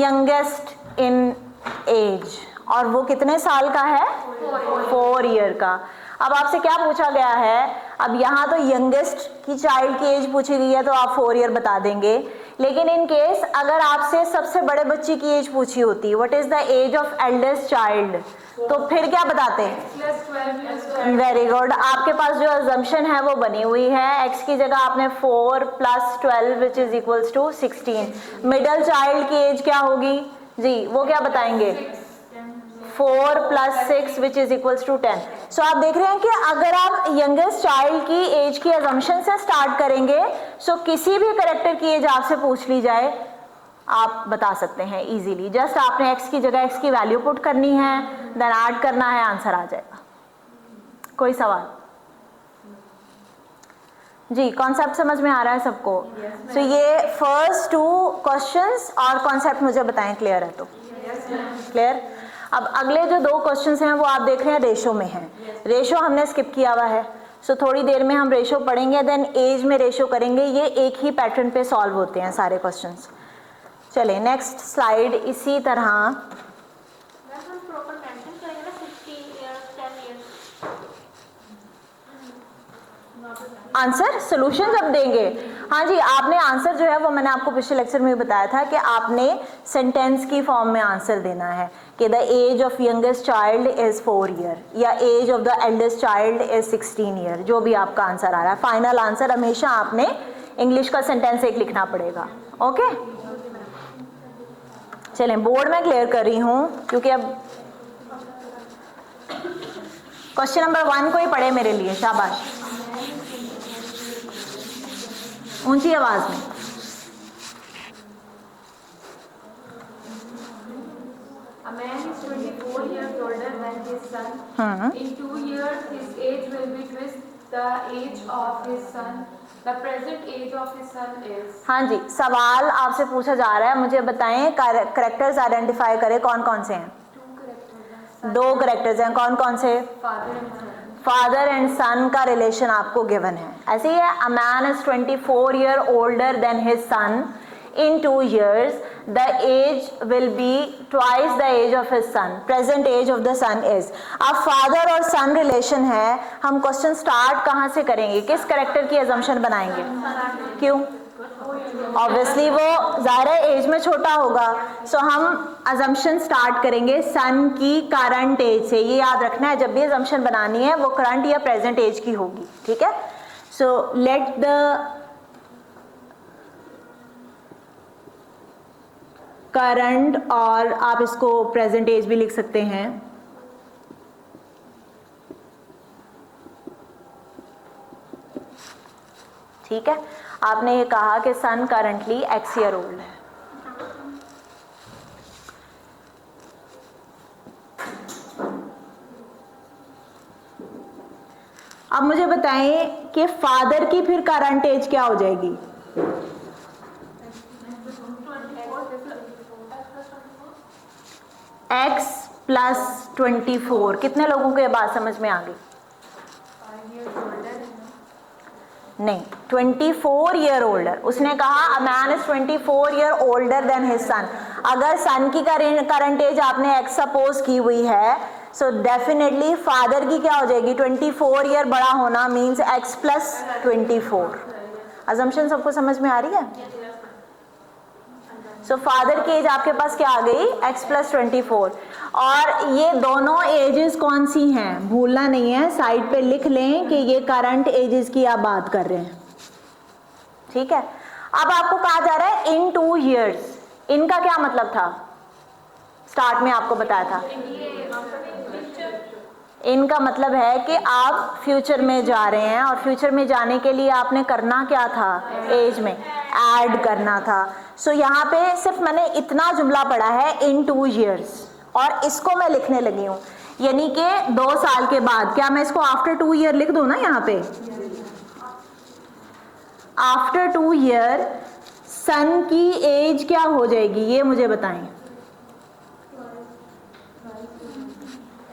Youngest in as, और वो कितने साल का है? 4 ईयर का। अब आपसे क्या पूछा गया है? अब यहाँ तो यंगेस्ट की चाइल्ड की एज पूछी गई है तो आप 4 ईयर बता देंगे, लेकिन इन केस अगर आपसे सबसे बड़े बच्चे की एज पूछी होती, what is the age of eldest child, तो फिर क्या बताते हैं? वेरी गुड, आपके पास जो अजम्पशन है वो बनी हुई है। x की जगह आपने 4 + 12 which is equals to 16। Middle child की एज क्या होगी जी, वो क्या बताएंगे? 4 + 6 which is equals to 10। So आप देख रहे हैं कि अगर आप यंगेस्ट चाइल्ड की एज की अजम्पशन से स्टार्ट करेंगे, सो किसी भी करेक्टर की एज आपसे पूछ ली जाए आप बता सकते हैं इजीली। जस्ट आपने x की जगह x की वैल्यू पुट करनी है, देन ऐड करना है, आंसर आ जाएगा। कोई सवाल जी? कॉन्सेप्ट समझ में आ रहा है सबको? सो ये फर्स्ट 2 क्वेश्चंस और कॉन्सेप्ट मुझे बताएं, क्लियर है तो? क्लियर। अब अगले जो 2 क्वेश्चंस हैं वो आप देख रहे हैं रेशो में हैं। रेशो हमने स्किप किया हुआ है, सो थोड़ी देर में हम रेशो पढ़ेंगे, देन एज में रेशो करेंगे। ये एक ही पैटर्न पे सॉल्व होते हैं सारे क्वेश्चंस। चलिए नेक्स्ट स्लाइड। इसी तरह आंसर सोल्यूशन जब देंगे, हाँ जी, आपने आंसर जो है वो मैंने आपको पिछले लेक्चर में बताया था कि आपने सेंटेंस की फॉर्म में आंसर देना है कि the age of youngest child is 4 year या age of the eldest child is 16 year, जो भी आपका आंसर आ रहा है। फाइनल आंसर हमेशा आपने इंग्लिश का सेंटेंस एक लिखना पड़ेगा। ओके, चलें बोर्ड में क्लियर कर रही हूँ क्योंकि अब क्वेश्चन नंबर 1 को ही पढ़े मेरे लिए, शाबाश, ऊंची आवाज में। A man is 24 years older than his son. In 2 years, his age will be twice the age of his son. The present age of his son is. हाँ जी, सवाल आपसे पूछा जा रहा है, मुझे बताएं करेक्टर्स आइडेंटिफाई करें कौन कौन से हैं? 2 करेक्टर्स हैं, कौन कौन से? फादर एंड सन का रिलेशन आपको गिवन है। ऐसे ही है, a man is 24 year older than his son. In 2 years, the age will be twice the age of his son. Present age of the son is. अब father और son relation है, हम question start कहाँ से करेंगे? किस character की assumption बनाएंगे? क्यों? Obviously वो ज़्यादा एज में छोटा होगा, सो हम assumption स्टार्ट करेंगे सन की करंट एज से। ये याद रखना है, जब भी assumption बनानी है वो करंट या प्रेजेंट एज की होगी, ठीक है? सो लेट द करंट, और आप इसको प्रेजेंट एज भी लिख सकते हैं, ठीक है? आपने ये कहा कि सन करंटली x ईयर ओल्ड है। अब मुझे बताएं कि फादर की फिर करंट एज क्या हो जाएगी? x + 24। कितने लोगों को ये बात समझ में आ गई? नहीं, 24 ईयर ओल्डर। उसने कहा a man is 24 year older than his son. अगर सन की करंट एज आपने x सपोज की हुई है, सो डेफिनेटली फादर की क्या हो जाएगी? 24 ईयर बड़ा होना मींस x + 24। अजम्पशन सबको समझ में आ रही है? सो फादर की एज आपके पास क्या आ गई? x + 24। और ये दोनों एजेस कौन सी हैं? भूलना नहीं है, साइड पे लिख लें कि ये करंट एजेस की आप बात कर रहे हैं, ठीक है? अब आपको कहा जा रहा है इन 2 years। इनका क्या मतलब था? स्टार्ट में आपको बताया था, इनका मतलब है कि आप फ्यूचर में जा रहे हैं, और फ्यूचर में जाने के लिए आपने करना क्या था? एज में ऐड करना था। सो यहाँ पे सिर्फ मैंने इतना जुमला पढ़ा है इन 2 years, और इसको मैं लिखने लगी हूँ, यानी कि 2 साल के बाद। क्या मैं इसको आफ्टर 2 ईयर लिख दूँ ना? यहाँ पे आफ्टर 2 ईयर सन की एज क्या हो जाएगी, ये मुझे बताएं।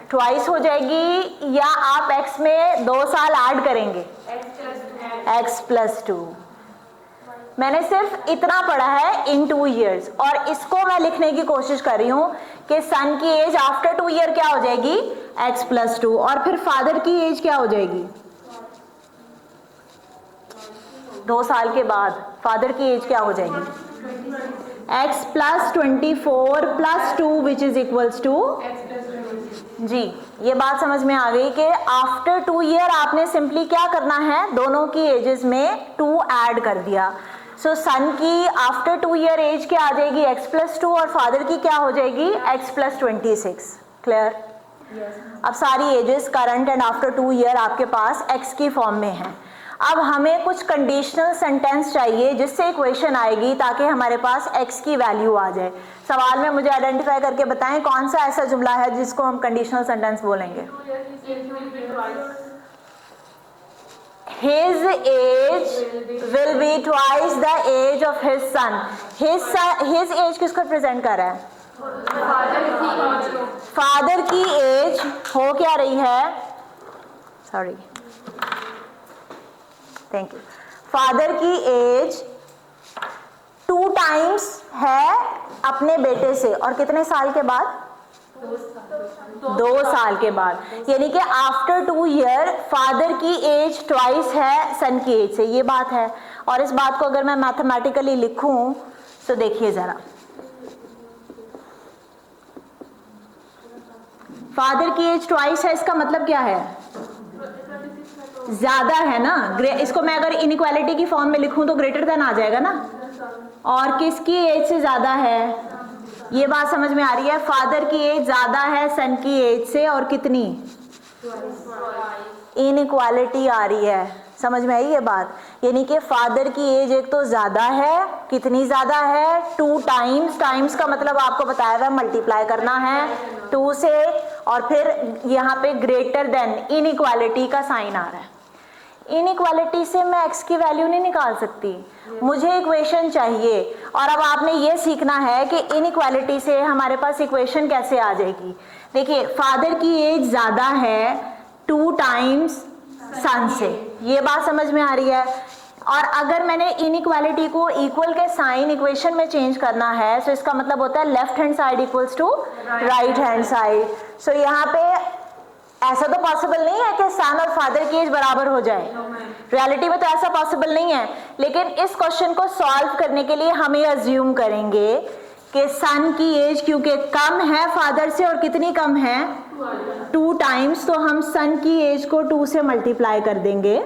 ट्वाइस हो जाएगी, या आप x में 2 साल ऐड करेंगे? x + 2। मैंने सिर्फ इतना पढ़ा है इन 2 years, और इसको मैं लिखने की कोशिश कर रही हूँ कि सन की एज आफ्टर 2 year क्या हो जाएगी, x+2, और फिर फादर की एज क्या हो जाएगी 2 साल के बाद फादर की एज क्या हो जाएगी x+24+2 which is equals to जी। ये बात समझ में आ गई कि आफ्टर 2 year आपने सिंपली क्या करना है, दोनों की एजेस में 2 ऐड कर दिया। सो सन की आफ्टर 2 year एज क्या आ जाएगी x+2, और फादर की क्या हो जाएगी x+26। क्लियर? अब सारी ages current and after 2 year आपके पास x की फॉर्म में है। अब हमें कुछ कंडीशनल सेंटेंस चाहिए जिससे इक्वेशन आएगी ताकि हमारे पास x की वैल्यू आ जाए। सवाल में मुझे आइडेंटिफाई करके बताएं कौन सा ऐसा जुमला है जिसको हम कंडीशनल सेंटेंस बोलेंगे। His age will be twice the age of his son. His age किसको प्रेजेंट कर रहा है, फादर की एज हो क्या रही है, सॉरी थैंक यू, फादर की एज 2 times है अपने बेटे से, और कितने साल के बाद 2 साल के बाद, यानी कि आफ्टर 2 year फादर की एज ट्वाइस है सन की एज से, ये बात है। और इस बात को अगर मैं मैथमेटिकली लिखूं तो देखिए जरा, फादर की एज ट्वाइस है, इसका मतलब क्या है, ज्यादा है ना। इसको मैं अगर इनइक्वालिटी की फॉर्म में लिखूं तो ग्रेटर देन आ जाएगा ना, और किसकी एज से ज्यादा है, ये बात समझ में आ रही है। फादर की एज ज्यादा है सन की एज से, और कितनी, इनइक्वालिटी आ रही है, समझ में आई ये बात। यानी कि फादर की एज एक तो ज्यादा है, कितनी ज्यादा है 2 times, टाइम्स का मतलब आपको बताया हुआ मल्टीप्लाई करना है 2 से, और फिर यहाँ पे ग्रेटर देन इनइक्वालिटी का साइन आ रहा है। इनइक्वालिटी से मैं x की वैल्यू नहीं निकाल सकती, मुझे इक्वेशन चाहिए। और अब आपने ये सीखना है कि इनइक्वालिटी से हमारे पास इक्वेशन कैसे आ जाएगी। देखिए फादर की एज ज्यादा है 2 times सन से, ये बात समझ में आ रही है। और अगर मैंने इनइक्वालिटी को इक्वल के साइन इक्वेशन में चेंज करना है तो इसका मतलब होता है left hand side equals to right hand side. So यहाँ पे ऐसा तो पॉसिबल नहीं है कि सन और फादर की एज बराबर हो जाए, रियलिटी में तो ऐसा पॉसिबल नहीं है। लेकिन इस क्वेश्चन को सॉल्व करने के लिए हम ये अज्यूम करेंगे कि सन की एज क्योंकि कम है फादर से, और कितनी कम है 2 times, तो हम सन की एज को 2 से मल्टीप्लाई कर देंगे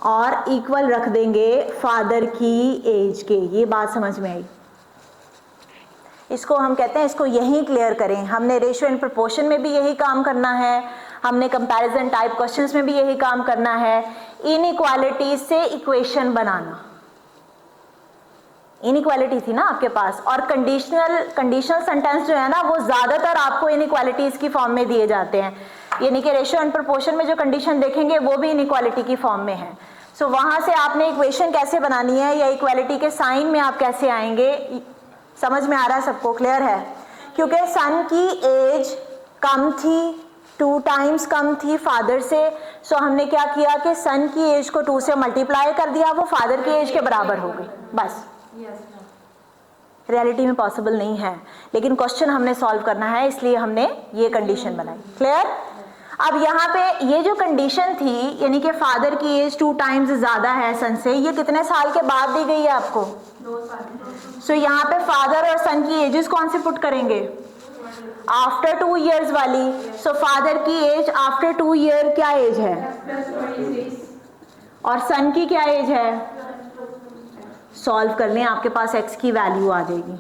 और इक्वल रख देंगे फादर की एज के। ये बात समझ में आई? इसको हम कहते हैं, इसको यही क्लियर करें। हमने रेशियो एंड प्रोपोर्शन में भी यही काम करना है, हमने कंपैरिजन टाइप क्वेश्चंस में भी यही काम करना है। इनइक्वालिटी से इक्वेशन बनाना, इनइक्वालिटी थी ना आपके पास, और कंडीशनल सेंटेंस जो है ना वो ज्यादातर आपको इनइक्वालिटीज की फॉर्म में दिए जाते हैं। यानी कि रेशियो एंड प्रोपोर्शन में जो कंडीशन देखेंगे वो भी इनइक्वालिटी की फॉर्म में है। सो वहां से आपने इक्वेशन कैसे बनानी है या इक्वालिटी के साइन में आप कैसे आएंगे, समझ में आ रहा है सबको? क्लियर है? क्योंकि सन की एज कम थी, 2 times कम थी फादर से, सो हमने क्या किया कि सन की एज को 2 से मल्टीप्लाई कर दिया, वो फादर की एज के बराबर हो गई। बस रियलिटी में पॉसिबल नहीं है, लेकिन क्वेश्चन हमने सॉल्व करना है, इसलिए हमने ये कंडीशन बनाई। क्लियर? अब यहाँ पे ये जो कंडीशन थी, यानी कि फादर की एज 2 times ज्यादा है सन से, ये कितने साल के बाद दी गई है आपको? 2 साल। सो यहाँ पे फादर और सन की एजेस कौन सी पुट करेंगे? आफ्टर 2 years वाली। सो फादर की एज आफ्टर 2 year क्या एज है? और सन की क्या एज है? सॉल्व कर लें, आपके पास x की वैल्यू आ जाएगी।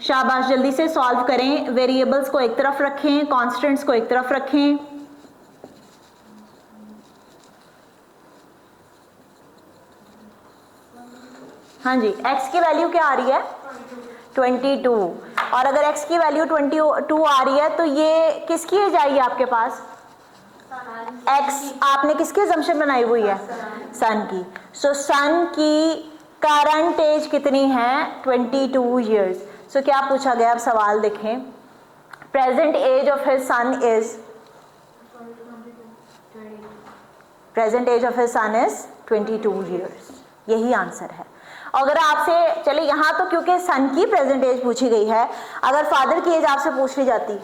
शाबाश, जल्दी से सॉल्व करें। वेरिएबल्स को एक तरफ रखें, कांस्टेंट्स को एक तरफ रखें। हाँ जी, x की वैल्यू क्या आ रही है? 22। और अगर x की वैल्यू 22 आ रही है तो ये किसकी एज आएगी आपके पास? x आपने किसकी असम्पशन बनाई हुई है? सन की। सो सन की करंट एज कितनी है? 22 years। सो क्या पूछा गया? अब सवाल देखें। Present age of his son is present age of his son is 22 years, यही आंसर है। अगर आपसे चले यहाँ तो क्योंकि सन की प्रेजेंट एज पूछी गई है, अगर फादर की एज आपसे पूछ ली जाती,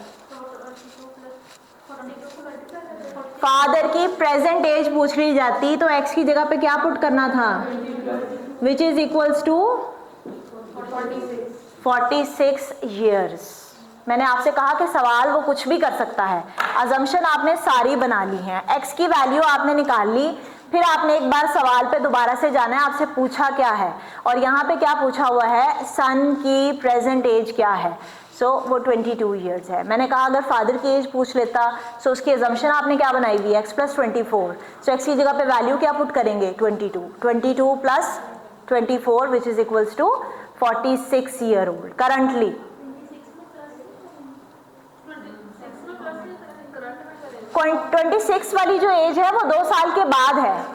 फादर की प्रेजेंट एज पूछ ली जाती तो एक्स की जगह पे क्या पुट करना था, which is equals to 46 years. मैंने आपसे कहा कि सवाल वो कुछ भी कर सकता है, अजम्पशन आपने सारी बना ली है, एक्स की वैल्यू आपने निकाल ली, फिर आपने एक बार सवाल पे दोबारा से जाना है आपसे पूछा क्या है, और यहाँ पे क्या पूछा हुआ है, सन की प्रेजेंट एज क्या है। सो वो 22 ईयर्स है। मैंने कहा अगर फादर की एज पूछ लेता सो उसकी अजम्पशन आपने क्या बनाई हुई है, एक्स प्लस 24। सो एक्स की जगह पे वैल्यू क्या पुट करेंगे, 22 plus 24 which is equals to 46 year old currently. 26 वाली जो एज है वो 2 साल के बाद है,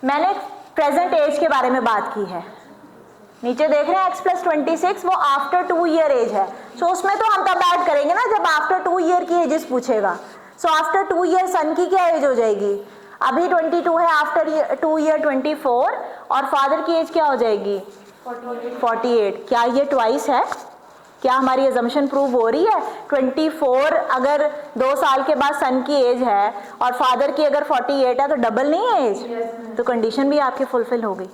मैंने प्रेजेंट एज के बारे में बात की है। नीचे देख रहे हैं x प्लस 26 वो आफ्टर 2 ईयर एज है, सो उसमें तो हम तब ऐड करेंगे ना जब आफ्टर 2 ईयर की एजेस पूछेगा। सो आफ्टर 2 ईयर सन की क्या एज हो जाएगी, अभी 22 है, आफ्टर 2 ईयर 24, और फादर की एज क्या हो जाएगी 48। क्या ये ट्वाइस है, क्या हमारी अजम्पशन प्रूव हो रही है? 24 अगर 2 साल के बाद सन की एज है और फादर की अगर 48 है तो डबल नहीं है एज, तो कंडीशन भी आपकी फुलफिल हो गई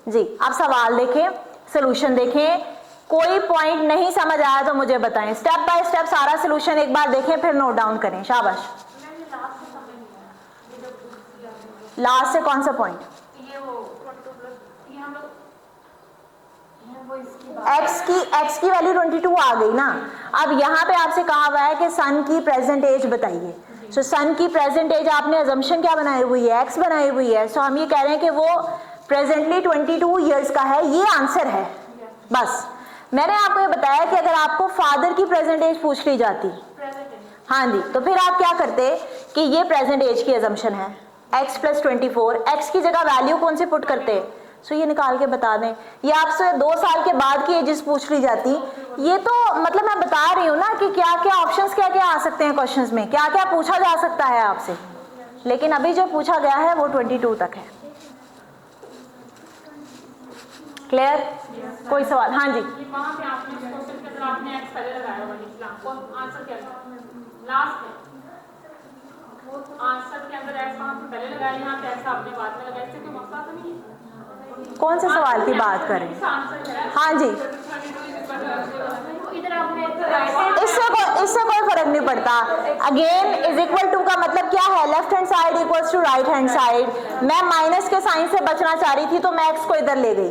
जी। अब सवाल देखें, सोल्यूशन देखें, कोई पॉइंट नहीं समझ आया तो मुझे बताएं, स्टेप बाय स्टेप सारा सोल्यूशन एक बार देखें फिर नोट डाउन करें, शाबाश। लास्ट से कौन सा पॉइंट, एक्स की वैल्यू 22 आ गई ना। अब यहाँ पे आपसे कहा हुआ है कि सन की प्रेजेंट एज बताइए, सो सन की प्रेजेंट एज आपने अजम्पशन क्या बनाई हुई है, एक्स बनाई हुई है, सो हम ये कह रहे हैं कि वो प्रेजेंटली 22 ईयर्स का है, ये आंसर है बस। मैंने आपको ये बताया कि अगर आपको फादर की प्रेजेंट एज पूछ ली जाती, हाँ जी, तो फिर आप क्या करते कि ये प्रेजेंट एज की अजम्पशन है, x प्लस 24, एक्स की जगह वैल्यू कौन से पुट करते, सो ये निकाल के बता दें। ये आपसे 2 साल के बाद की एजेस पूछ ली जाती, ये तो मतलब मैं बता रही हूँ ना कि क्या क्या ऑप्शंस क्या क्या आ सकते हैं क्वेश्चंस में, क्या क्या पूछा जा सकता है आपसे, लेकिन अभी जो पूछा गया है वो 22 तक है। क्लियर? कोई सवाल? हाँ जी, वहाँ पे आपने क्वेश्चन के अंदर आपने x पहले लगाया होगा, निचला आंसर क्या था, लास्ट में वो आंसर के अंदर x वहाँ पे पहले लगाया, यहाँ पे x आपने बाद में लगाया, इससे कोई मसला तो नहीं है? कौन से सवाल की बात करें? हाँ जी, इससे कोई फर्क नहीं पड़ता। अगेन इज इक्वल टू का मतलब क्या है, left hand side equals to right hand side. मैं माइनस के साइन से बचना चाह रही थी तो मैं x को इधर ले गई,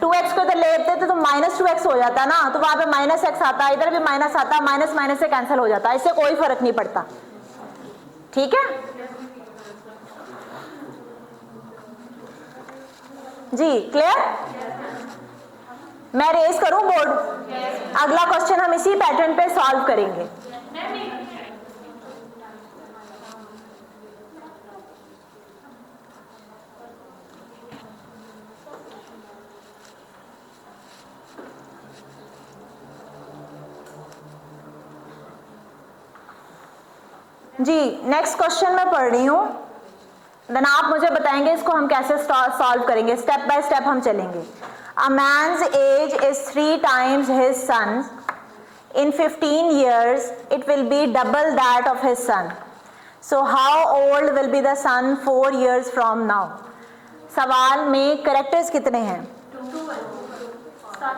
2x को इधर ले लेते थे तो माइनस 2x हो जाता ना, तो वहां पे माइनस x आता, इधर भी माइनस आता, माइनस माइनस से कैंसिल हो जाता, इससे कोई फर्क नहीं पड़ता। ठीक है जी, क्लियर? मैं रेज करूं बोर्ड? अगला क्वेश्चन हम इसी पैटर्न पे सॉल्व करेंगे। जी, नेक्स्ट क्वेश्चन मैं पढ़ रही हूं, देन आप मुझे बताएंगे इसको हम कैसे सॉल्व करेंगे, स्टेप बाय स्टेप हम चलेंगे। A man's age is 3 times his son. In 15 years it will be double that of his son. So how old will be the son 4 years from now? सवाल में characters कितने हैं,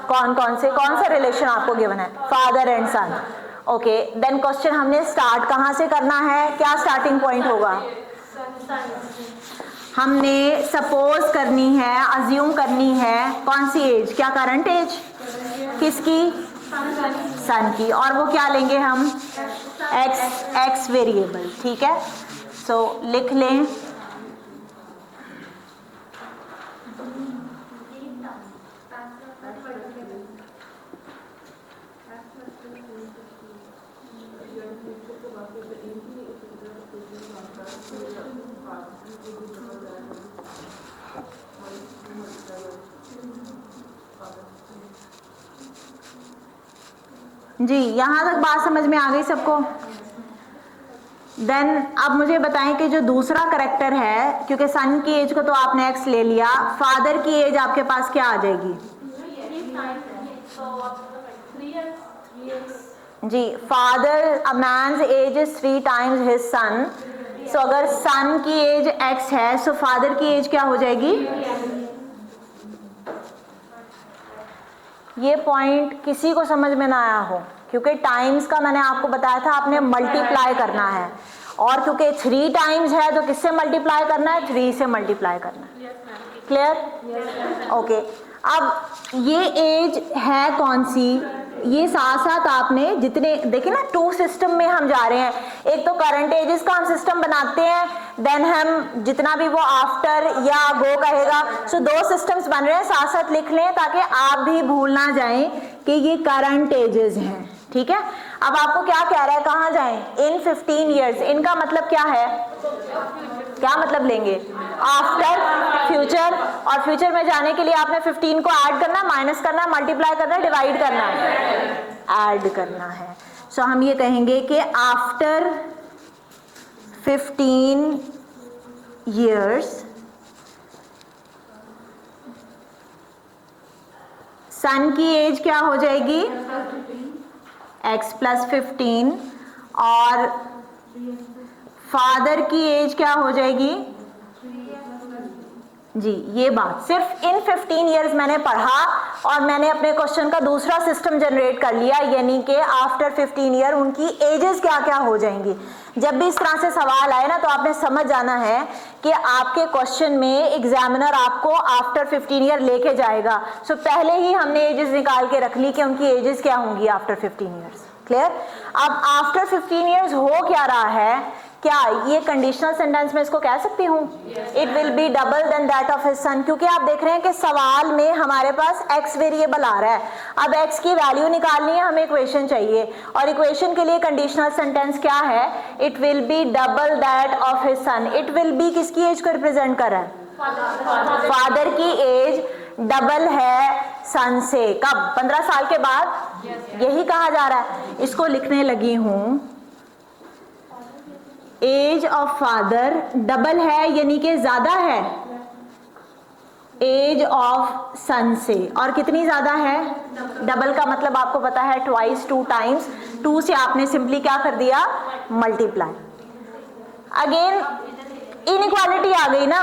कौन सा relation आपको given है, father and son. Okay, then question हमने start कहाँ से करना है, क्या स्टार्टिंग पॉइंट होगा, हमने सपोज करनी है, अज्यूम करनी है कौन सी एज, क्या करंट एज किसकी, सन की, और वो क्या लेंगे हम, एक्स वेरिएबल। ठीक है, सो लिख लें जी, यहां तक बात समझ में आ गई सबको? देन अब मुझे बताएं कि जो दूसरा करेक्टर है, क्योंकि सन की एज को तो आपने एक्स ले लिया, फादर की एज आपके पास क्या आ जाएगी? जी, father, a man's age is 3 times his son. So अगर सन की एज एक्स है, सो फादर की एज क्या हो जाएगी? ये पॉइंट किसी को समझ में ना आया हो, क्योंकि टाइम्स का मैंने आपको बताया था आपने मल्टीप्लाई करना है, और क्योंकि 3 टाइम्स है तो किससे मल्टीप्लाई करना है? 3 से मल्टीप्लाई करना है। क्लियर? ओके। अब ये एज है कौन सी? ये साथ साथ आपने जितने देखिए ना, 2 सिस्टम में हम जा रहे हैं। एक तो करंट एजेस का हम सिस्टम बनाते हैं, देन हम जितना भी वो आफ्टर या गो कहेगा, सो 2 सिस्टम्स बन रहे हैं, साथ साथ लिख लें ताकि आप भी भूल ना जाएं कि ये करंट एजेस हैं। ठीक है, अब आपको क्या कह रहा है, कहाँ जाएं? इन 15 ईयर्स। इनका मतलब क्या है? क्या मतलब लेंगे? After future. और फ्यूचर में जाने के लिए आपने 15 को ऐड करना, माइनस करना, मल्टीप्लाई करना, डिवाइड करना है, ऐड करना है। सो हम ये कहेंगे कि आफ्टर 15 years सन की एज क्या हो जाएगी? x प्लस 15, और फादर की एज क्या हो जाएगी? जी, ये बात सिर्फ इन 15 ईयर्स मैंने पढ़ा और मैंने अपने क्वेश्चन का दूसरा सिस्टम जनरेट कर लिया, यानी कि आफ्टर 15 ईयर उनकी एजेस क्या क्या हो जाएंगी। जब भी इस तरह से सवाल आए ना, तो आपने समझ जाना है कि आपके क्वेश्चन में एग्जामिनर आपको आफ्टर 15 ईयर लेके जाएगा। सो पहले ही हमने एजेस निकाल के रख ली कि उनकी एजेस क्या होंगी आफ्टर 15 ईयर्स। क्लियर? अब आफ्टर 15 ईयर्स हो क्या रहा है? क्या ये कंडीशनल सेंटेंस में इसको कह सकती हूँ? It will be double then that of his son, क्योंकि आप देख रहे हैं कि सवाल में हमारे पास x वेरिएबल आ रहा है। अब x की वैल्यू निकालनी है, हमें इक्वेशन चाहिए, और इक्वेशन के लिए कंडीशनल सेंटेंस क्या है? It will be double that of his sun. It will B किसकी एज को रिप्रेजेंट कर रहा है? फादर की एज डबल है सन से। कब? 15 साल के बाद। यही कहा जा रहा है। इसको लिखने लगी हूं, एज ऑफ फादर डबल है, यानी कि ज्यादा है एज ऑफ सन से। और कितनी ज्यादा है? डबल का मतलब आपको पता है ट्वाइस, 2 टाइम्स। 2 से आपने सिंपली क्या कर दिया? मल्टीप्लाई। अगेन इनइक्वालिटी आ गई ना,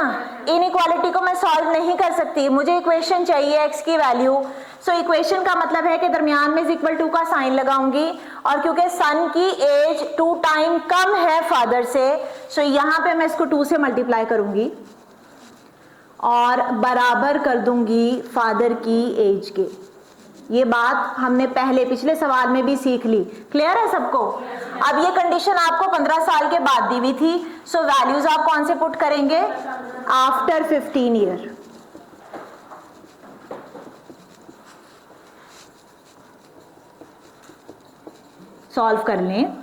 इनइक्वालिटी को मैं सॉल्व नहीं कर सकती, मुझे इक्वेशन चाहिए x की वैल्यू। सो इक्वेशन का मतलब है कि दरमियान में इक्वल टू का साइन लगाऊंगी, और क्योंकि सन की एज 2 टाइम कम है फादर से, सो यहां पे मैं इसको 2 से मल्टीप्लाई करूंगी और बराबर कर दूंगी फादर की एज के। ये बात हमने पहले पिछले सवाल में भी सीख ली। क्लियर है सबको? अब ये कंडीशन आपको 15 साल के बाद दी हुई थी, सो वैल्यूज आप कौन से पुट करेंगे? After 15 year. सॉल्व कर लें।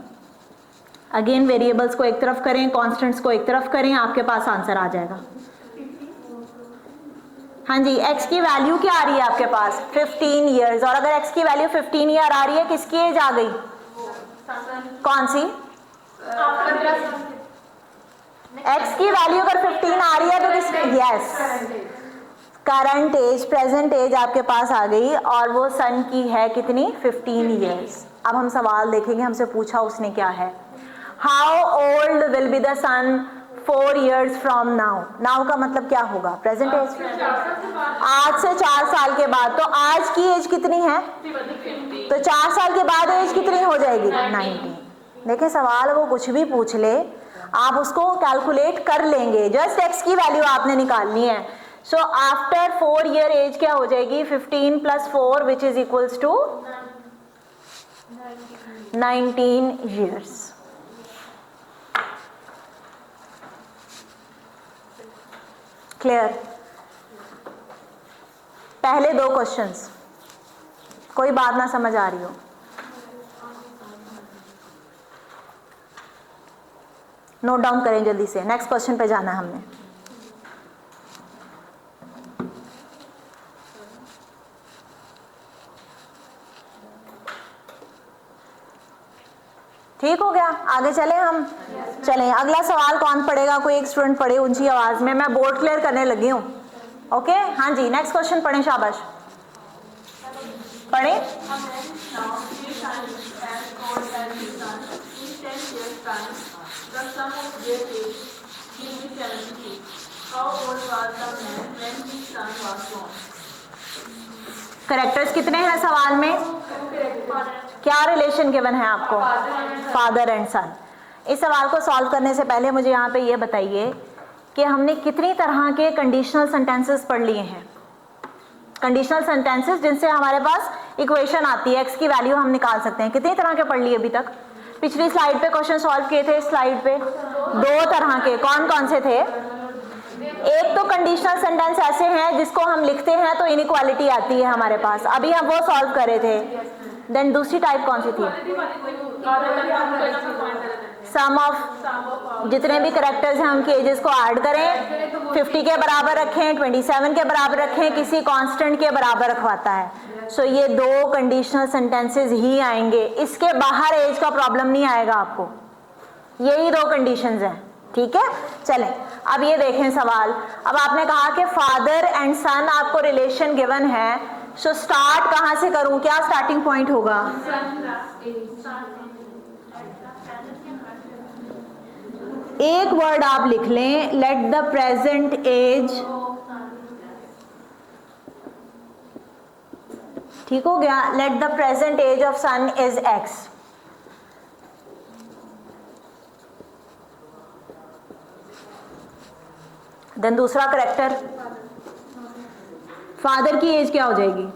अगेन वेरिएबल्स को एक तरफ करें, कांस्टेंट्स को एक तरफ करें, आपके पास आंसर आ जाएगा। हाँ जी, x की वैल्यू क्या आ रही है आपके पास? 15 ईयर्स। और अगर x की वैल्यू 15 ईयर आ रही है, किसकी एज आ गई? कौन सी? x की वैल्यू अगर 15 आ रही है तो किस? Yes, current age, present age आपके पास आ गई, और वो सन की है कितनी? 15 ईयर्स। अब हम सवाल देखेंगे, हमसे पूछा उसने क्या है, how old will be the son 4 years from now। Now का मतलब क्या होगा? Present age. आज से 4 साल के बाद। तो आज की एज कितनी है? तो 4 साल के बाद एज कितनी हो जाएगी? 19। देखिए सवाल वो कुछ भी पूछ ले, आप उसको कैलकुलेट कर लेंगे, जस्ट एक्स की वैल्यू आपने निकालनी है। सो आफ्टर 4 year एज क्या हो जाएगी? 15 + 4 which is equals to 19 years। Clear? पहले 2 क्वेश्चंस, कोई बात ना समझ आ रही हो? नोट डाउन करें जल्दी से, नेक्स्ट क्वेश्चन पे जाना है हमने। ठीक हो गया, आगे चले हम। चलें, अगला सवाल कौन पढ़ेगा? कोई एक स्टूडेंट पढ़े ऊंची आवाज में, मैं बोर्ड क्लियर करने लगी हूँ। ओके, हाँ जी, नेक्स्ट क्वेश्चन पढ़ें, शाबाश पढ़ें। करेक्टर्स कितने हैं सवाल में? क्या रिलेशन गिवन है आपको? फादर एंड सन। इस सवाल को सॉल्व करने से पहले मुझे यहाँ पे ये बताइए कि हमने कितनी तरह के कंडीशनल सेंटेंसेस पढ़ लिए हैं? कंडीशनल सेंटेंसेस जिनसे हमारे पास इक्वेशन आती है, एक्स की वैल्यू हम निकाल सकते हैं, कितनी तरह के पढ़ लिए अभी तक? पिछली स्लाइड पे क्वेश्चन सॉल्व किए थे, इस स्लाइड पे 2 तरह के। कौन कौन से थे? एक तो कंडीशनल सेंटेंस ऐसे हैं जिसको हम लिखते हैं तो इनइक्वालिटी आती है हमारे पास, अभी हम वो सॉल्व कर रहे थे। देन दूसरी टाइप कौन सी थी? सम ऑफ, जितने भी करेक्टर्स हैं उनके एजेस को ऐड करें, 50 के बराबर रखें, 27 के बराबर रखें, किसी कांस्टेंट के बराबर रखवाता है। सो ये 2 कंडीशनल सेंटेंसेस ही आएंगे, इसके बाहर एज का प्रॉब्लम नहीं आएगा आपको। यही 2 कंडीशंस हैं, ठीक है। चलें, अब ये देखें सवाल। अब आपने कहा कि फादर एंड सन आपको रिलेशन गिवन है, सो स्टार्ट कहाँ से करूं? क्या स्टार्टिंग पॉइंट होगा? एक वर्ड आप लिख लें, लेट द प्रेजेंट एज, ठीक हो गया, let the present age of son is X. Then दूसरा करेक्टर, फादर की एज क्या हो जाएगी?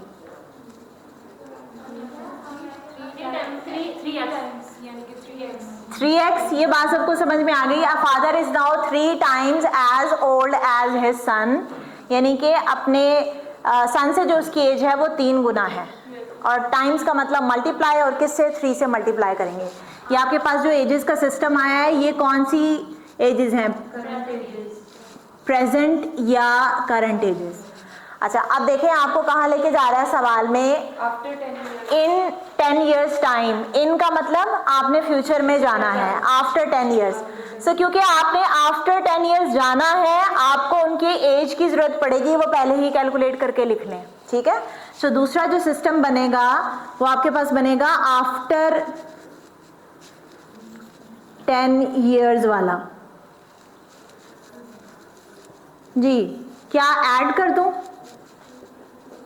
3x। ये बात सबको समझ में आ गई। A father is now 3 times as old as his son, यानी कि अपने सन से जो उसकी एज है वो 3 गुना है। और टाइम्स का मतलब मल्टीप्लाई, और किससे? 3 से मल्टीप्लाई करेंगे। ये आपके पास जो एजेस का सिस्टम आया है, ये कौन सी एजेस हैं? प्रेजेंट या करंट एजेस। अच्छा, अब देखें आपको कहाँ लेके जा रहा है सवाल में? इन 10 years टाइम। इन का मतलब आपने फ्यूचर में जाना है, आफ्टर 10 years। सो क्योंकि आपने आफ्टर 10 years जाना है, आपको उनकी एज की जरूरत पड़ेगी, वो पहले ही कैलकुलेट करके लिख लें, ठीक है। सो दूसरा जो सिस्टम बनेगा वो आपके पास बनेगा आफ्टर 10 years वाला। जी, क्या ऐड कर दूं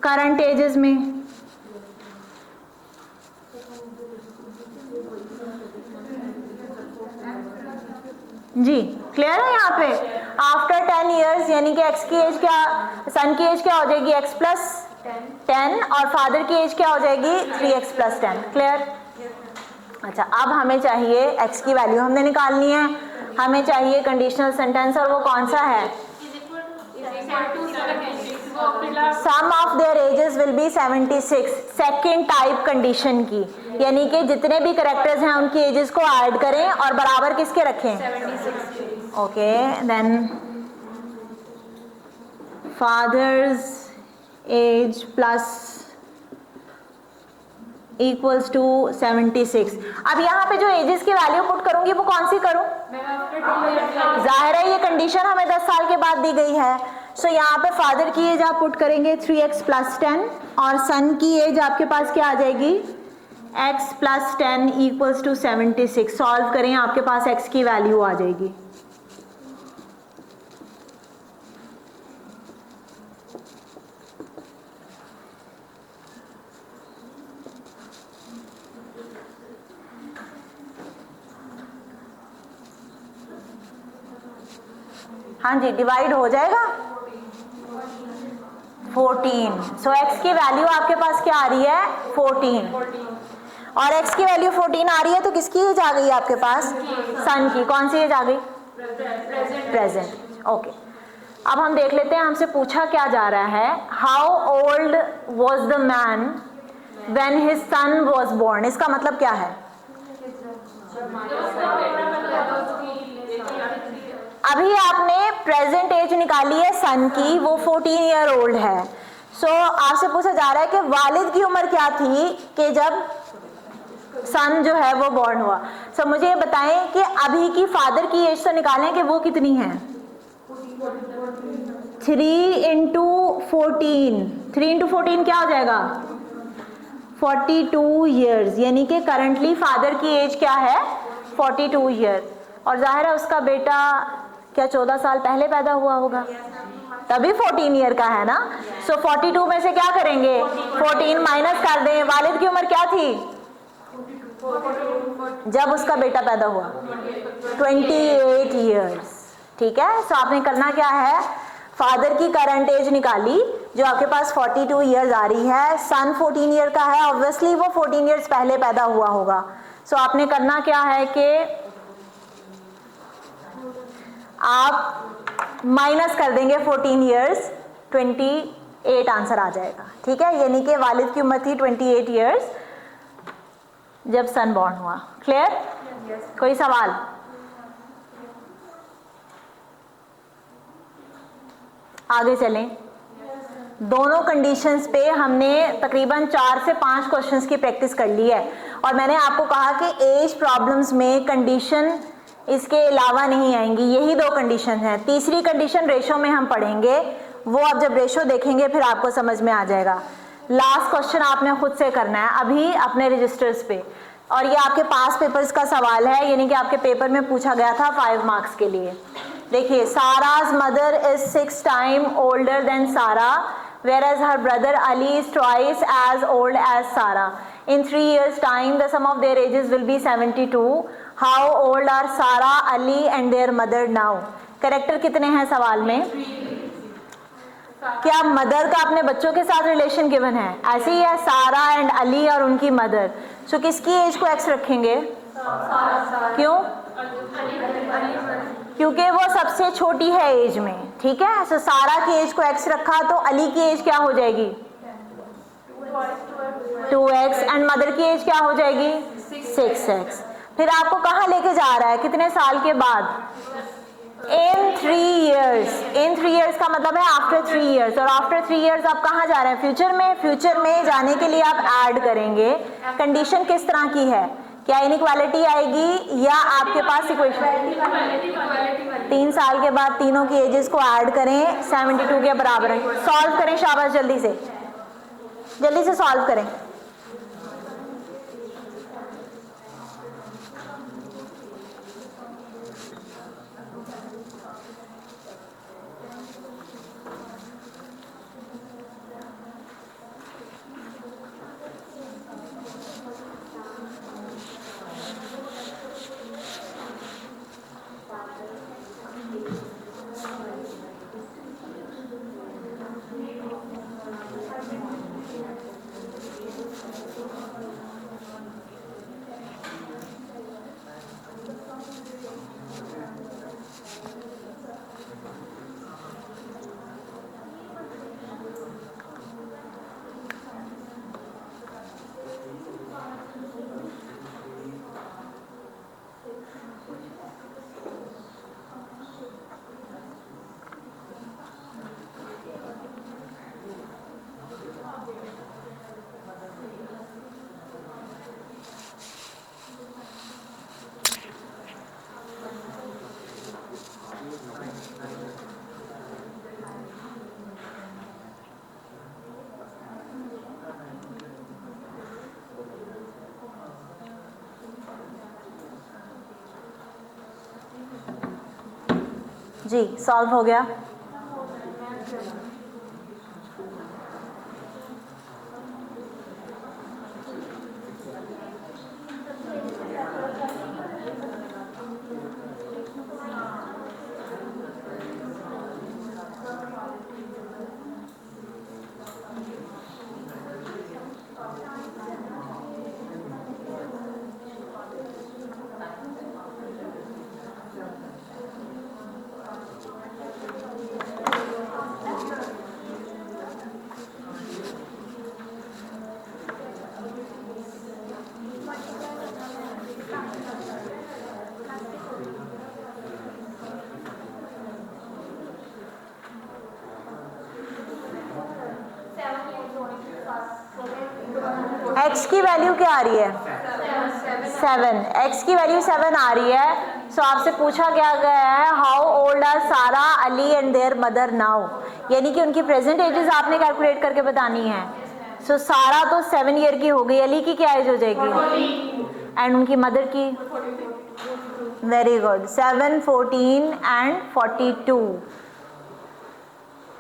करंट एजेस में? जी, क्लियर है यहाँ पे? आफ्टर 10 years यानी कि एक्स की एज क्या, सन की एज क्या हो जाएगी? x प्लस 10, और फादर की एज क्या हो जाएगी? 3x plus 10। क्लियर? अच्छा, अब हमें चाहिए x की वैल्यू हमने निकालनी है, हमें चाहिए कंडीशनल सेंटेंस, और वो कौन सा है? Sum of their ages will be 76, second type condition की, यानी कि जितने भी करेक्टर्स हैं उनकी एजेस को ऐड करें और बराबर किसके रखें? 76। Okay, then father's age plus equals to 76। अब यहाँ पे जो एजेस की वैल्यू पुट करूंगी वो कौन सी करूं? जाहिर है ये कंडीशन हमें 10 साल के बाद दी गई है। सो यहाँ पे फादर की एज आप पुट करेंगे 3x प्लस 10, और सन की एज आपके पास क्या आ जाएगी? x plus 10 equals to 76। Solve करें, आपके पास x की वैल्यू आ जाएगी। हाँ जी, डिवाइड हो जाएगा 14। सो x की वैल्यू आपके पास क्या आ रही है? 14। और x की वैल्यू 14 आ रही है तो किसकी एज आ गई आपके पास? सन की। कौन सी एज आ गई? प्रेजेंट। ओके, अब हम देख लेते हैं, हमसे पूछा क्या जा रहा है? How old was the man when his son was born. इसका मतलब क्या है? अभी आपने प्रेजेंट एज निकाली है सन की, वो 14 ईयर ओल्ड है। सो आपसे पूछा जा रहा है कि वालिद की उम्र क्या थी कि जब सन जो है वो बॉर्न हुआ। सो मुझे ये बताएं कि अभी की फादर की एज तो निकालें कि वो कितनी है। 3 इंटू 14, 3 इंटू 14 क्या हो जाएगा 42 ईयर्स, यानी कि करंटली फादर की एज क्या है 42 ईयर। और जाहिर है उसका बेटा क्या 14 साल पहले पैदा हुआ होगा, तभी 14 ईयर का है ना। सो 42 में से क्या करेंगे 14 माइनस कर दें। वालिद की उम्र क्या थी जब उसका बेटा पैदा हुआ 28 ईयर्स। ठीक है, सो आपने करना क्या है, फादर की करंट एज निकाली जो आपके पास 42 ईयर्स आ रही है, सन 14 ईयर का है, ऑब्वियसली वो 14 ईयर्स पहले पैदा हुआ होगा। सो आपने करना क्या है कि आप माइनस कर देंगे 14 ईयर्स, 28 आंसर आ जाएगा। ठीक है, यानी कि वालिद की उम्र थी 28 ईयर्स जब सन बॉर्न हुआ। क्लियर? कोई सवाल? आगे चलें। दोनों कंडीशंस पे हमने तकरीबन 4 से 5 क्वेश्चंस की प्रैक्टिस कर ली है और मैंने आपको कहा कि एज प्रॉब्लम्स में कंडीशन इसके अलावा नहीं आएंगी, यही 2 कंडीशन हैं। तीसरी कंडीशन रेशो में हम पढ़ेंगे, वो आप जब रेशो देखेंगे फिर आपको समझ में आ जाएगा। लास्ट क्वेश्चन आपने खुद से करना है अभी अपने रजिस्टर्स पे, और ये आपके पास पेपर्स का सवाल है, यानी कि आपके पेपर में पूछा गया था 5 मार्क्स के लिए। देखिए, सारा's mother is 6 times older than Sarah, whereas her brother Ali is twice as old as Sarah. In 3 years' time, the sum of their ages will be 72. How old are Sarah, Ali and their mother now? Character कितने हैं सवाल में? क्या mother का अपने बच्चों के साथ रिलेशन गिवन है? ऐसे ही है, सारा एंड अली और उनकी मदर। सो किसकी एज को एक्स रखेंगे? क्यों? क्योंकि वो सबसे छोटी है एज में। ठीक है, सो सारा की एज को एक्स रखा तो अली की एज क्या हो जाएगी 2x एंड मदर की एज क्या हो जाएगी 6x। फिर आपको कहाँ लेके जा रहा है, कितने साल के बाद? इन 3 years। इन 3 years का मतलब है आफ्टर 3 years, और आफ्टर 3 years आप कहाँ जा रहे हैं? फ्यूचर में। फ्यूचर में जाने के लिए आप ऐड करेंगे। कंडीशन किस तरह की है? क्या इनइक्वालिटी आएगी या आपके पास इक्वेशन? 3 साल के बाद तीनों की एजेस को ऐड करें, 72 के बराबर है। सॉल्व करें, शाबाश, जल्दी से सॉल्व करें। जी, सॉल्व हो गया। एक्स की वैल्यू क्या आ रही है 7, x की वैल्यू 7 आ रही है। सो आपसे पूछा क्या गया है, हाउ ओल्ड आर सारा, Ali and there mother now, यानी कि उनकी प्रेजेंट एजेस आपने कैलकुलेट करके बतानी है। सो सारा तो 7 ईयर की हो गई, अली की क्या एज हो जाएगी, एंड उनकी मदर की, वेरी गुड, 7, 14 एंड 42।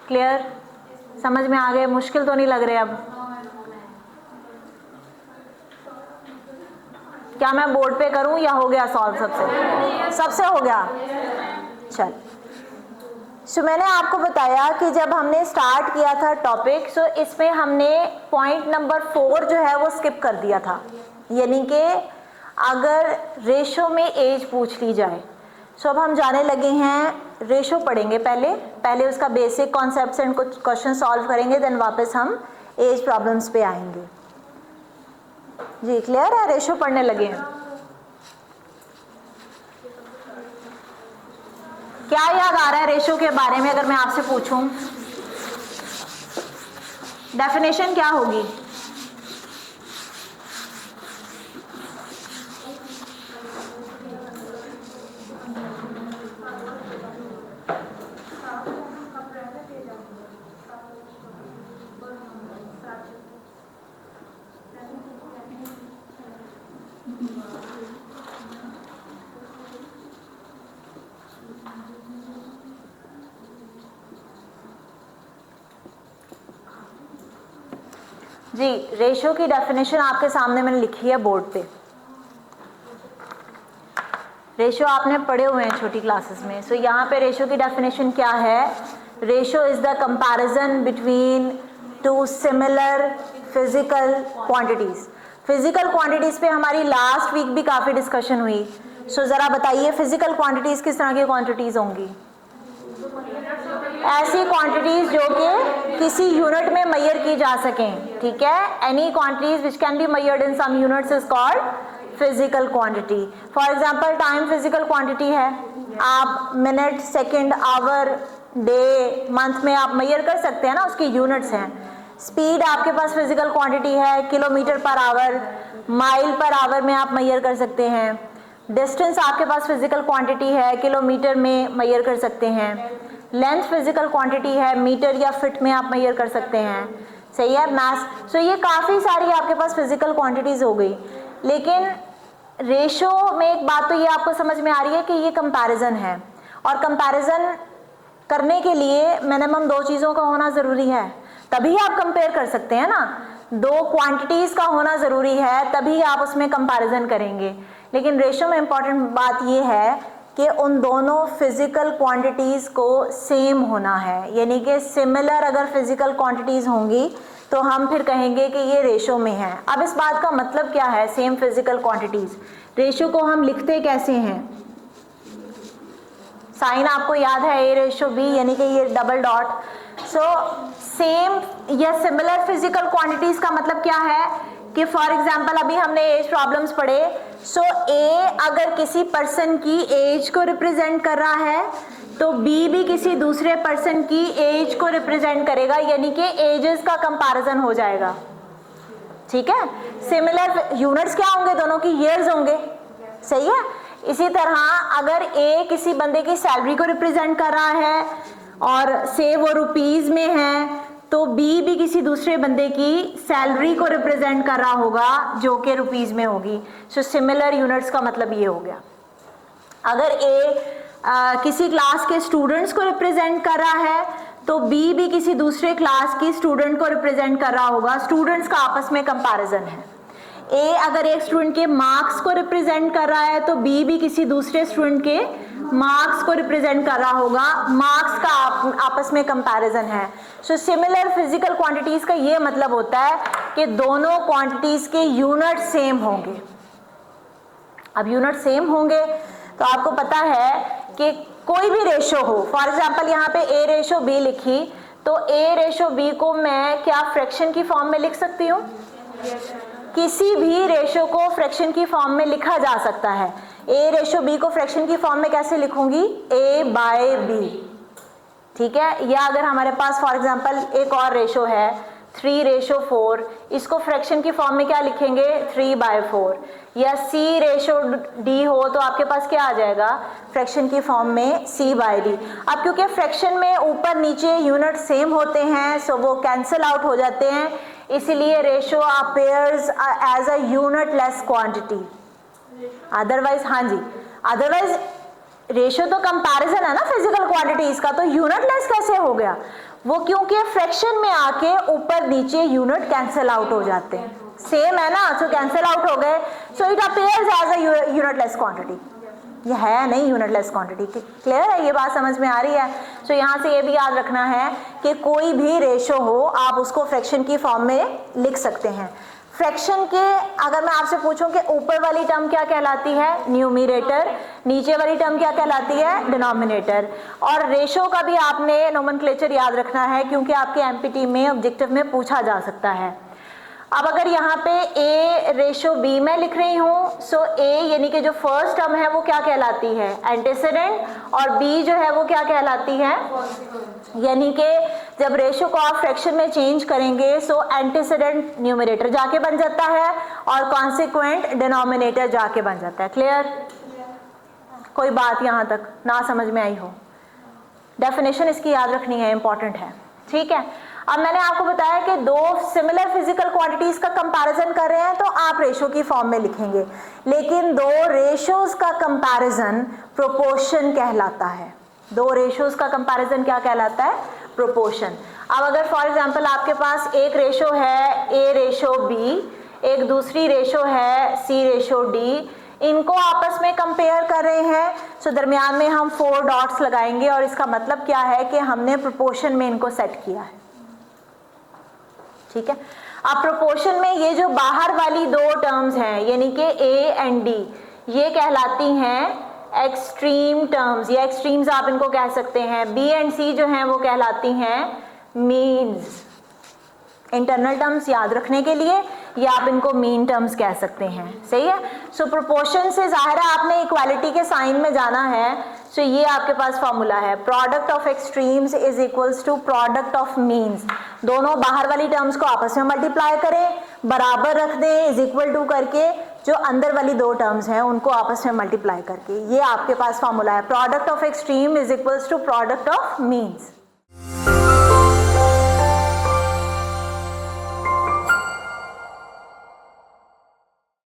क्लियर, समझ में आ गए, मुश्किल तो नहीं लग रहे अब। क्या मैं बोर्ड पे करूं या हो गया सॉल्व सबसे हो गया। चल, सो मैंने आपको बताया कि जब हमने स्टार्ट किया था टॉपिक, सो इसमें हमने पॉइंट नंबर 4 जो है वो स्किप कर दिया था, यानी कि अगर रेशो में एज पूछ ली जाए। सो अब हम जाने लगे हैं, रेशो पढ़ेंगे पहले उसका बेसिक कॉन्सेप्ट्स एंड कुछ क्वेश्चन सॉल्व करेंगे, देन वापस हम एज प्रॉब्लम्स पे आएंगे। जी क्लियर है, रेशो पढ़ने लगे हैं। क्या याद आ रहा है रेशो के बारे में, अगर मैं आपसे पूछूं डेफिनेशन क्या होगी? जी, रेशो की डेफिनेशन आपके सामने मैंने लिखी है बोर्ड पे। रेशो आपने पढ़े हुए हैं छोटी क्लासेस में। सो यहाँ पे रेशो की डेफिनेशन क्या है? Ratio is the comparison between two similar physical quantities. Physical quantities पे हमारी लास्ट वीक भी काफ़ी डिस्कशन हुई। सो ज़रा बताइए, फिजिकल क्वांटिटीज किस तरह की क्वांटिटीज होंगी? ऐसी क्वांटिटीज जो कि किसी यूनिट में मेजर की जा सकें, ठीक है। Any quantities which can be measured in some units is called physical quantity. For example time physical quantity है, आप minute, second, hour, day, month में आप मेजर कर सकते हैं ना, उसकी यूनिट्स हैं। स्पीड आपके पास फिजिकल क्वांटिटी है, kilometre per hour, mile per hour में आप मेजर कर सकते हैं। डिस्टेंस आपके पास फिजिकल क्वांटिटी है, किलोमीटर में मेजर कर सकते हैं। लेंथ फिजिकल क्वांटिटी है, मीटर या फिट में आप मेजर कर सकते हैं, सही है। मास, सो ये काफ़ी सारी आपके पास फिजिकल क्वांटिटीज़ हो गई। लेकिन रेशो में एक बात तो ये आपको समझ में आ रही है कि ये कंपैरिजन है, और कंपैरिजन करने के लिए मिनिमम 2 चीज़ों का होना ज़रूरी है, तभी आप कंपेयर कर सकते हैं ना। 2 क्वांटिटीज़ का होना ज़रूरी है, तभी आप उसमें कंपैरिजन करेंगे। लेकिन रेशो में इम्पॉर्टेंट बात ये है कि उन दोनों फिजिकल क्वांटिटीज़ को सेम होना है, यानी कि सिमिलर अगर फिजिकल क्वांटिटीज़ होंगी तो हम फिर कहेंगे कि ये रेशो में है। अब इस बात का मतलब क्या है, सेम फिजिकल क्वांटिटीज़? रेशो को हम लिखते कैसे हैं? साइन आपको याद है, ए रेशो बी, यानी कि ये डबल डॉट। सो सेम या सिमिलर फिजिकल क्वांटिटीज़ का मतलब क्या है कि फॉर एग्जाम्पल अभी हमने एज प्रॉब्लम्स पढ़े। सो ए अगर किसी पर्सन की एज को रिप्रेजेंट कर रहा है तो बी भी किसी दूसरे पर्सन की एज को रिप्रेजेंट करेगा, यानी कि एजेस का कंपैरिजन हो जाएगा, ठीक है। सिमिलर यूनिट्स क्या होंगे? दोनों की ईयर्स होंगे, सही है। इसी तरह अगर ए किसी बंदे की सैलरी को रिप्रेजेंट कर रहा है और से वो रुपीज में है, तो बी भी किसी दूसरे बंदे की सैलरी को रिप्रेजेंट कर रहा होगा जो कि रुपीज में होगी। सो सिमिलर यूनिट्स का मतलब ये हो गया। अगर ए किसी क्लास के स्टूडेंट्स को रिप्रेजेंट कर रहा है तो बी भी किसी दूसरे क्लास की स्टूडेंट को रिप्रेजेंट कर रहा होगा। स्टूडेंट्स का आपस में कंपैरिजन है। ए अगर एक स्टूडेंट के मार्क्स को रिप्रेजेंट कर रहा है तो बी भी किसी दूसरे स्टूडेंट के मार्क्स को रिप्रेजेंट कर रहा होगा। मार्क्स का आपस में कंपैरिजन है। सो सिमिलर फिजिकल क्वांटिटीज का ये मतलब होता है कि दोनों क्वांटिटीज के यूनिट सेम होंगे। अब यूनिट सेम होंगे तो आपको पता है कि कोई भी रेशो हो, फॉर एग्जांपल यहाँ पे ए रेशो बी लिखी, तो ए रेशो बी को मैं क्या फ्रैक्शन की फॉर्म में लिख सकती हूँ? किसी भी रेशो को फ्रैक्शन की फॉर्म में लिखा जा सकता है। ए रेशो बी को फ्रैक्शन की फॉर्म में कैसे लिखूंगी? ए बाय बी, ठीक है। या अगर हमारे पास फॉर एग्जांपल एक और रेशो है 3:4, इसको फ्रैक्शन की फॉर्म में क्या लिखेंगे 3/4, या C:D हो तो आपके पास क्या आ जाएगा फ्रैक्शन की फॉर्म में C/D। अब क्योंकि फ्रैक्शन में ऊपर नीचे यूनिट सेम होते हैं सो वो कैंसिल आउट हो जाते हैं, इसीलिए ratio appears as a unit less quantity. Otherwise हाँ जी, अदरवाइज रेशो तो कंपैरिजन है ना फिजिकल क्वांटिटीज का, तो यूनिट लेस कैसे हो गया, वो क्योंकि फ्रैक्शन में आके ऊपर नीचे यूनिट कैंसिल आउट हो जाते हैं, सेम है ना, सो कैंसिल आउट हो गए, so it appears as a unit less quantity. ये है नहीं यूनिट लेस क्वांटिटी, क्लियर है, ये बात समझ में आ रही है। सो यहाँ से ये भी याद रखना है कि कोई भी रेशो हो आप उसको फ्रैक्शन की फॉर्म में लिख सकते हैं। फ्रैक्शन के अगर मैं आपसे पूछूं कि ऊपर वाली टर्म क्या कहलाती है न्यूमरेटर, नीचे वाली टर्म क्या कहलाती है डिनोमिनेटर, और रेशो का भी आपने नोमेनक्लेचर याद रखना है क्योंकि आपके एमपीटी में ऑब्जेक्टिव में पूछा जा सकता है। अब अगर यहाँ पे A:B मैं लिख रही हूँ, सो A यानी कि जो फर्स्ट टर्म है वो क्या कहलाती है एंटीसीडेंट, और B जो है वो क्या कहलाती है, यानी कि जब रेशो को आप फ्रैक्शन में चेंज करेंगे सो एंटीसीडेंट न्यूमरेटर जाके बन जाता है और कॉन्सिक्वेंट डिनोमिनेटर जाके बन जाता है। क्लियर, कोई बात यहाँ तक ना समझ में आई हो, डेफिनेशन इसकी याद रखनी है, इंपॉर्टेंट है, ठीक है। अब मैंने आपको बताया कि दो सिमिलर फिजिकल क्वांटिटीज का कंपैरिजन कर रहे हैं तो आप रेशो की फॉर्म में लिखेंगे, लेकिन दो रेशोज का कंपैरिजन प्रोपोर्शन कहलाता है। दो रेशोज का कंपैरिजन क्या कहलाता है, प्रोपोर्शन। अब अगर फॉर एग्जांपल आपके पास एक रेशो है A:B, एक दूसरी रेशो है C:D, इनको आपस में कंपेयर कर रहे हैं, सो दरमियान में हम 4 डॉट्स लगाएंगे और इसका मतलब क्या है कि हमने प्रोपोर्शन में इनको सेट किया है, ठीक है। अब प्रोपोर्शन में ये जो बाहर वाली दो टर्म्स हैं यानी कि A एंड D, ये कहलाती हैं एक्सट्रीम टर्म्स, या एक्सट्रीम्स आप इनको कह सकते हैं। B एंड C जो हैं वो कहलाती हैं मीन्स। इंटरनल टर्म्स याद रखने के लिए या आप इनको मीन टर्म्स कह सकते हैं, सही है। सो प्रोपोर्शन से जाहिर है आपने इक्वालिटी के साइन में जाना है, सो ये आपके पास फॉर्मूला है, product of extremes is equals to product of means. दोनों बाहर वाली टर्म्स को आपस में मल्टीप्लाई करें, बराबर रख दें इज इक्वल टू करके, जो अंदर वाली दो टर्म्स हैं उनको आपस में मल्टीप्लाई करके, ये आपके पास फॉर्मूला है, product of extreme is equals to product of means.